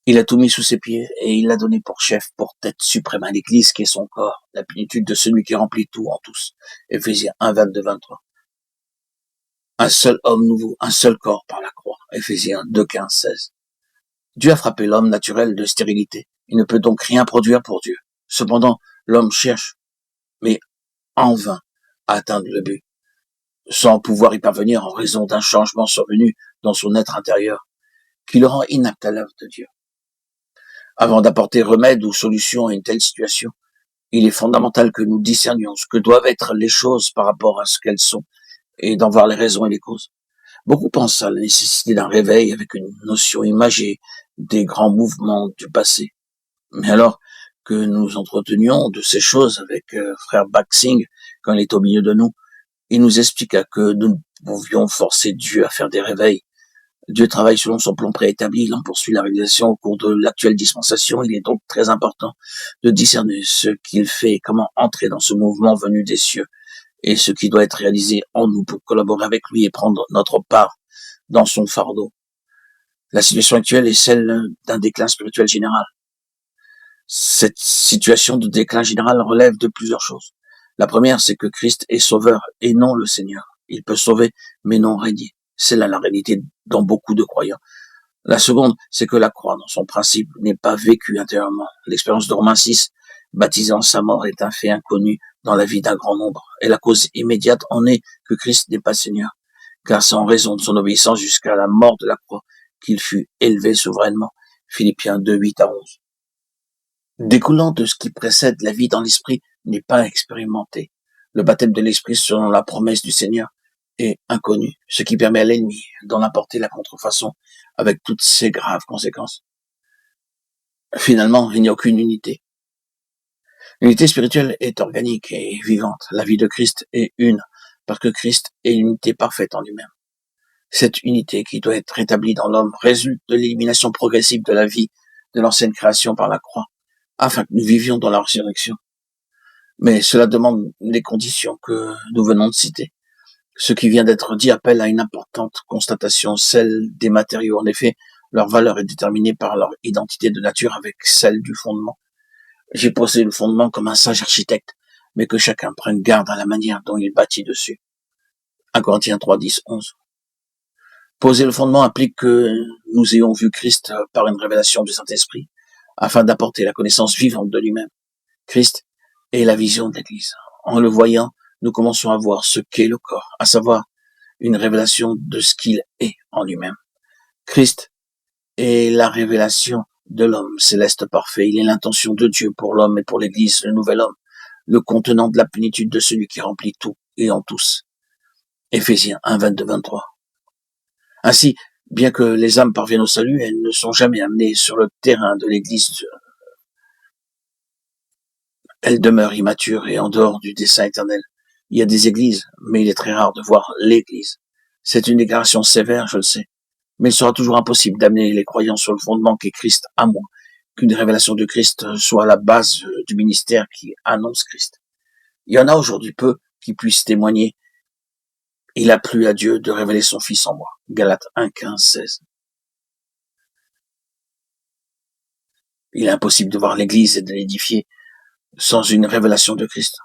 Il a tout mis sous ses pieds et il l'a donné pour chef, pour tête suprême à l'Église qui est son corps, la plénitude de celui qui remplit tout en tous. Éphésiens 1, 22, 23. Un seul homme nouveau, un seul corps par la croix. Éphésiens 2, 15, 16. Dieu a frappé l'homme naturel de stérilité. Il ne peut donc rien produire pour Dieu. Cependant, l'homme cherche, mais en vain, à atteindre le but, sans pouvoir y parvenir en raison d'un changement survenu dans son être intérieur, qui le rend inapte à l'œuvre de Dieu. Avant d'apporter remède ou solution à une telle situation, il est fondamental que nous discernions ce que doivent être les choses par rapport à ce qu'elles sont et d'en voir les raisons et les causes. Beaucoup pensent à la nécessité d'un réveil avec une notion imagée des grands mouvements du passé. Mais alors que nous entretenions de ces choses avec frère Baxing quand il est au milieu de nous, il nous expliqua que nous pouvions forcer Dieu à faire des réveils. Dieu travaille selon son plan préétabli, il en poursuit la réalisation au cours de l'actuelle dispensation. Il est donc très important de discerner ce qu'il fait et comment entrer dans ce mouvement venu des cieux et ce qui doit être réalisé en nous pour collaborer avec lui et prendre notre part dans son fardeau. La situation actuelle est celle d'un déclin spirituel général. Cette situation de déclin général relève de plusieurs choses. La première, c'est que Christ est sauveur et non le Seigneur. Il peut sauver, mais non régner. C'est là la réalité dans beaucoup de croyants. La seconde, c'est que la croix, dans son principe, n'est pas vécue intérieurement. L'expérience de Romains 6, baptisant sa mort, est un fait inconnu dans la vie d'un grand nombre. Et la cause immédiate en est que Christ n'est pas Seigneur, car c'est en raison de son obéissance jusqu'à la mort de la croix qu'il fut élevé souverainement. Philippiens 2, 8 à 11. Découlant de ce qui précède, la vie dans l'esprit n'est pas expérimentée. Le baptême de l'esprit, selon la promesse du Seigneur, est inconnu, ce qui permet à l'ennemi d'en apporter la contrefaçon avec toutes ses graves conséquences. Finalement, il n'y a aucune unité. L'unité spirituelle est organique et vivante. La vie de Christ est une, parce que Christ est l'unité parfaite en lui-même. Cette unité qui doit être rétablie dans l'homme résulte de l'élimination progressive de la vie de l'ancienne création par la croix, afin que nous vivions dans la résurrection. Mais cela demande les conditions que nous venons de citer. Ce qui vient d'être dit appelle à une importante constatation, celle des matériaux. En effet, leur valeur est déterminée par leur identité de nature avec celle du fondement. J'ai posé le fondement comme un sage architecte, mais que chacun prenne garde à la manière dont il bâtit dessus. 1 Corinthiens 3, 10, 11. Poser le fondement implique que nous ayons vu Christ par une révélation du Saint-Esprit, afin d'apporter la connaissance vivante de lui-même. Christ est la vision de l'Église. En le voyant, nous commençons à voir ce qu'est le corps, à savoir une révélation de ce qu'il est en lui-même. Christ est la révélation de l'homme céleste parfait. Il est l'intention de Dieu pour l'homme et pour l'Église, le nouvel homme, le contenant de la plénitude de celui qui remplit tout et en tous. Éphésiens 1, 22, 23. Ainsi, bien que les âmes parviennent au salut, elles ne sont jamais amenées sur le terrain de l'Église. Elles demeurent immatures et en dehors du dessein éternel. Il y a des églises, mais il est très rare de voir l'Église. C'est une déclaration sévère, je le sais, mais il sera toujours impossible d'amener les croyants sur le fondement qu'est Christ, à moins qu'une révélation de Christ soit la base du ministère qui annonce Christ. Il y en a aujourd'hui peu qui puissent témoigner. Il a plu à Dieu de révéler son Fils en moi. Galates 1, 15, 16. Il est impossible de voir l'Église et de l'édifier sans une révélation de Christ.